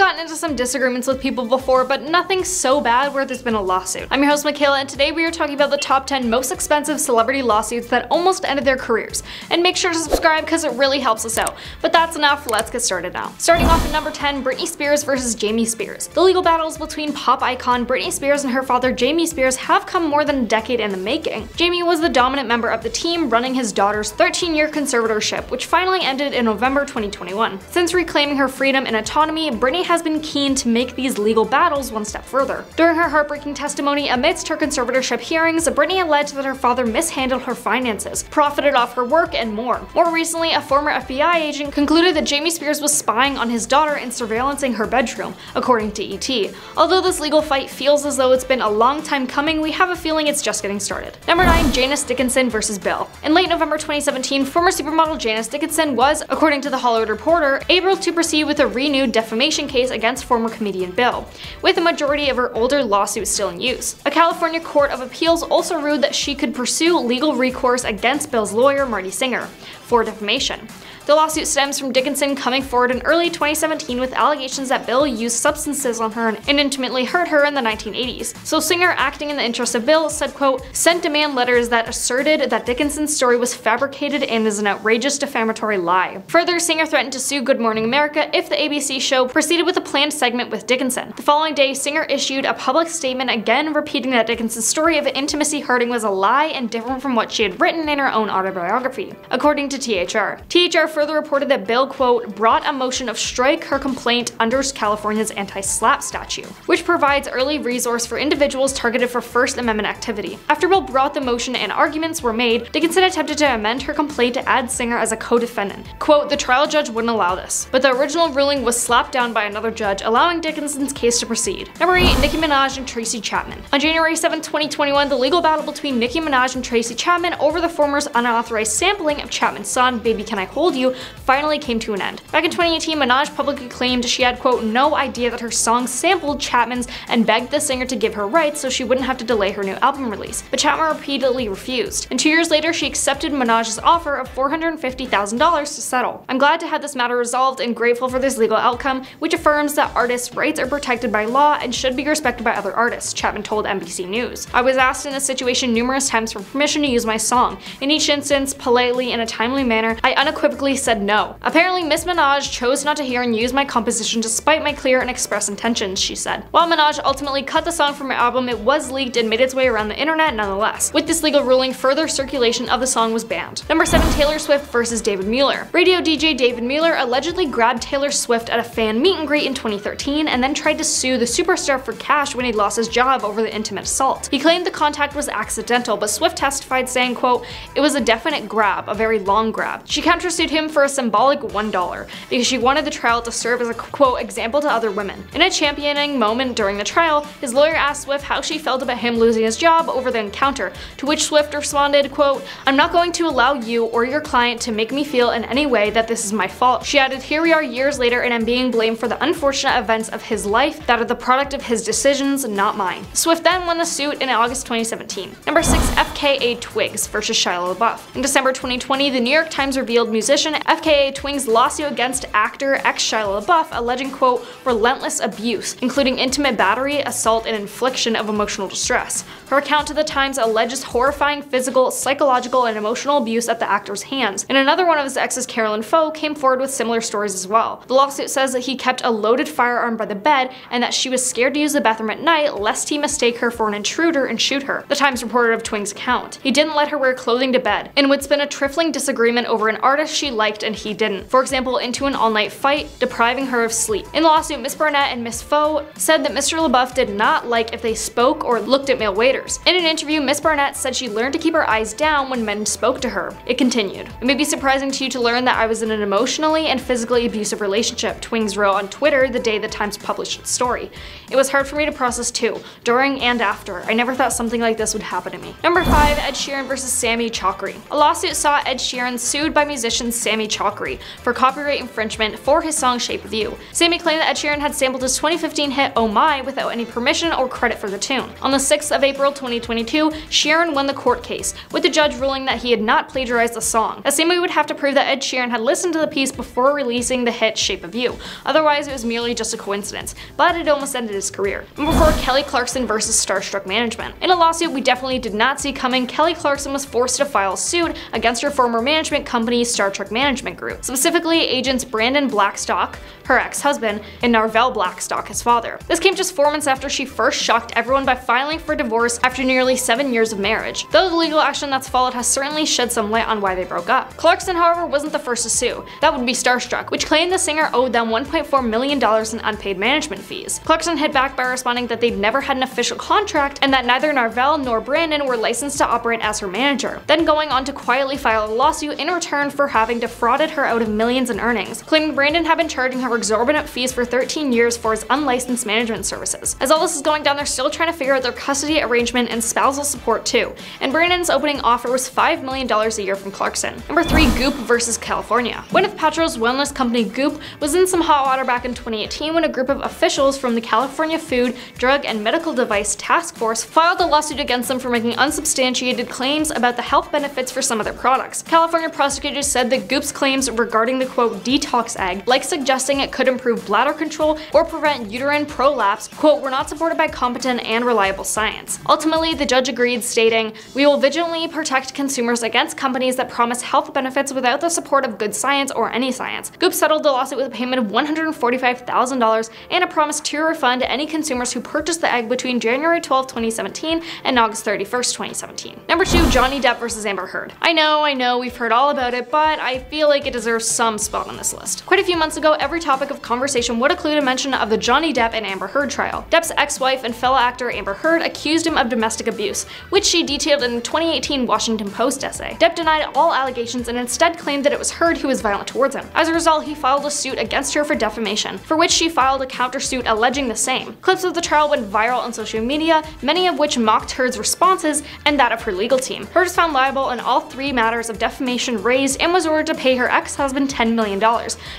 gotten into some disagreements with people before, but nothing so bad where there's been a lawsuit. I'm your host Michaela, and today we are talking about the top 10 most expensive celebrity lawsuits that almost ended their careers. And make sure to subscribe because it really helps us out. But that's enough, let's get started now. Starting off at number 10, Britney Spears versus Jamie Spears. The legal battles between pop icon Britney Spears and her father Jamie Spears have come more than a decade in the making. Jamie was the dominant member of the team, running his daughter's 13-year conservatorship, which finally ended in November 2021. Since reclaiming her freedom and autonomy, Britney has been keen to make these legal battles one step further. During her heartbreaking testimony amidst her conservatorship hearings, Britney alleged that her father mishandled her finances, profited off her work, and more. More recently, a former FBI agent concluded that Jamie Spears was spying on his daughter and surveillancing her bedroom, according to ET. Although this legal fight feels as though it's been a long time coming, we have a feeling it's just getting started. Number 9, Janice Dickinson versus Bill. In late November 2017, former supermodel Janice Dickinson was, according to The Hollywood Reporter, able to proceed with a renewed defamation case against former comedian Bill, with the majority of her older lawsuits still in use. A California Court of Appeals also ruled that she could pursue legal recourse against Bill's lawyer, Marty Singer, for defamation. The lawsuit stems from Dickinson coming forward in early 2017 with allegations that Bill used substances on her and intimately hurt her in the 1980s. So Singer, acting in the interest of Bill, said, quote, sent demand letters that asserted that Dickinson's story was fabricated and is an outrageous defamatory lie. Further, Singer threatened to sue Good Morning America if the ABC show proceeded with a planned segment with Dickinson. The following day, Singer issued a public statement again repeating that Dickinson's story of intimacy hurting was a lie and different from what she had written in her own autobiography, according to THR. THR further reported that Bill, quote, brought a motion of strike her complaint under California's anti-SLAPP statute, which provides early resource for individuals targeted for First Amendment activity. After Bill brought the motion and arguments were made, Dickinson attempted to amend her complaint to add Singer as a co-defendant. Quote, the trial judge wouldn't allow this, but the original ruling was slapped down by another judge, allowing Dickinson's case to proceed. Number 8, Nicki Minaj and Tracy Chapman. On January 7, 2021, the legal battle between Nicki Minaj and Tracy Chapman over the former's unauthorized sampling of Chapman's song, Baby Can I Hold You, finally came to an end. Back in 2018, Minaj publicly claimed she had, quote, no idea that her song sampled Chapman's and begged the singer to give her rights so she wouldn't have to delay her new album release, but Chapman repeatedly refused. And 2 years later, she accepted Minaj's offer of $450,000 to settle. I'm glad to have this matter resolved and grateful for this legal outcome, which affirms that artists' rights are protected by law and should be respected by other artists, Chapman told NBC News. I was asked in this situation numerous times for permission to use my song. In each instance, politely and in a timely manner, I unequivocally said no. Apparently, Miss Minaj chose not to hear and use my composition despite my clear and express intentions, she said. While Minaj ultimately cut the song from her album, it was leaked and made its way around the internet nonetheless. With this legal ruling, further circulation of the song was banned. Number 7, Taylor Swift versus David Mueller. Radio DJ David Mueller allegedly grabbed Taylor Swift at a fan meet and greet in 2013 and then tried to sue the superstar for cash when he lost his job over the intimate assault. He claimed the contact was accidental, but Swift testified saying, quote, it was a definite grab, a very long grab. She countersued him for a symbolic $1 because she wanted the trial to serve as a, quote, example to other women. In a championing moment during the trial, his lawyer asked Swift how she felt about him losing his job over the encounter, to which Swift responded, quote, I'm not going to allow you or your client to make me feel in any way that this is my fault. She added, here we are years later and I'm being blamed for the unfortunate events of his life that are the product of his decisions, not mine. Swift then won the suit in August 2017. Number 6, FKA Twigs versus Shia LaBeouf. In December 2020, the New York Times revealed musician FKA Twigs' lawsuit against actor ex-Shia LaBeouf alleging, quote, relentless abuse, including intimate battery, assault, and infliction of emotional distress. Her account to the Times alleges horrifying physical, psychological, and emotional abuse at the actor's hands, and another one of his exes, Carolyn Foe, came forward with similar stories as well. The lawsuit says that he kept a loaded firearm by the bed and that she was scared to use the bathroom at night lest he mistake her for an intruder and shoot her. The Times reported of Twigs' account. He didn't let her wear clothing to bed, and would spin a trifling disagreement over an artist she liked and he didn't. For example, into an all-night fight, depriving her of sleep. In the lawsuit, Miss Barnett and Miss Foe said that Mr. LaBeouf did not like if they spoke or looked at male waiters. In an interview, Miss Barnett said she learned to keep her eyes down when men spoke to her. It continued. It may be surprising to you to learn that I was in an emotionally and physically abusive relationship, Twigs wrote on Twitter the day the Times published its story. It was hard for me to process too, during and after. I never thought something like this would happen to me. Number 5, Ed Sheeran versus Sammy Chokri. A lawsuit saw Ed Sheeran sued by musicians Sammy Sammy Chokri for copyright infringement for his song Shape of You. Sammy claimed that Ed Sheeran had sampled his 2015 hit Oh My without any permission or credit for the tune. On the 6th of April 2022, Sheeran won the court case, with the judge ruling that he had not plagiarized the song, as Sammy would have to prove that Ed Sheeran had listened to the piece before releasing the hit Shape of You. Otherwise, it was merely just a coincidence, but it almost ended his career. Number 4, Kelly Clarkson versus Starstruck Management. In a lawsuit we definitely did not see coming, Kelly Clarkson was forced to file a suit against her former management company, Starstruck Management Group, specifically agents Brandon Blackstock, her ex-husband, and Narvel Blackstock, his father. This came just 4 months after she first shocked everyone by filing for divorce after nearly 7 years of marriage, though the legal action that's followed has certainly shed some light on why they broke up. Clarkson, however, wasn't the first to sue. That would be Starstruck, which claimed the singer owed them $1.4 million in unpaid management fees. Clarkson hit back by responding that they'd never had an official contract and that neither Narvel nor Brandon were licensed to operate as her manager, then going on to quietly file a lawsuit in return for having defrauded her out of millions in earnings, claiming Brandon had been charging her exorbitant fees for 13 years for his unlicensed management services. As all this is going down, they're still trying to figure out their custody arrangement and spousal support too, and Brandon's opening offer was $5 million a year from Clarkson. Number 3, Goop versus California. Gwyneth Paltrow's wellness company Goop was in some hot water back in 2018 when a group of officials from the California Food, Drug, and Medical Device Task Force filed a lawsuit against them for making unsubstantiated claims about the health benefits for some of their products. California prosecutors said that Goop's claims regarding the quote detox egg, like suggesting it could improve bladder control or prevent uterine prolapse, quote, were not supported by competent and reliable science. Ultimately, the judge agreed, stating, "We will vigilantly protect consumers against companies that promise health benefits without the support of good science or any science." Goop settled the lawsuit with a payment of $145,000 and a promise to refund any consumers who purchased the egg between January 12, 2017 and August 31st, 2017. Number 2, Johnny Depp versus Amber Heard. I know, we've heard all about it, but I feel like it deserves some spot on this list. Quite a few months ago, every topic of conversation would include a mention of the Johnny Depp and Amber Heard trial. Depp's ex-wife and fellow actor Amber Heard accused him of domestic abuse, which she detailed in a 2018 Washington Post essay. Depp denied all allegations and instead claimed that it was Heard who was violent towards him. As a result, he filed a suit against her for defamation, for which she filed a countersuit alleging the same. Clips of the trial went viral on social media, many of which mocked Heard's responses and that of her legal team. Heard is found liable in all 3 matters of defamation raised and was ordered to pay her ex-husband $10 million,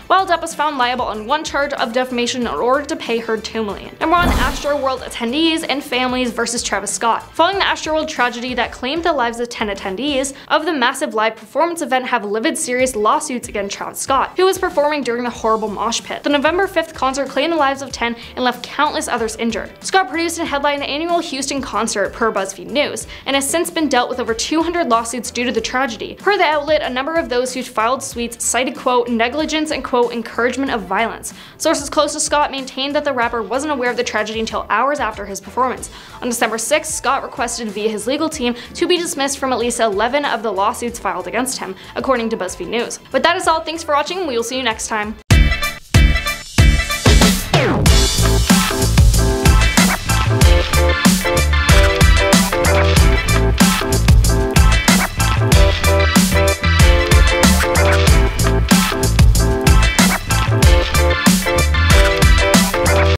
while Depp was found liable on 1 charge of defamation in order to pay Heard $2 million. Number 1, Astroworld attendees and families versus Travis Scott. Following the Astroworld tragedy that claimed the lives of 10 attendees of the massive live performance event have livid serious lawsuits against Travis Scott, who was performing during the horrible mosh pit. The November 5th concert claimed the lives of 10 and left countless others injured. Scott produced and headlined the annual Houston concert per BuzzFeed News, and has since been dealt with over 200 lawsuits due to the tragedy. Per the outlet, a number of those who filed suits cited quote negligence and quote encouragement of violence. Sources close to Scott maintained that the rapper wasn't aware of the tragedy until hours after his performance. On December 6th, Scott requested via his legal team to be dismissed from at least 11 of the lawsuits filed against him, according to BuzzFeed News. But that is all. Thanks for watching, and we will see you next time.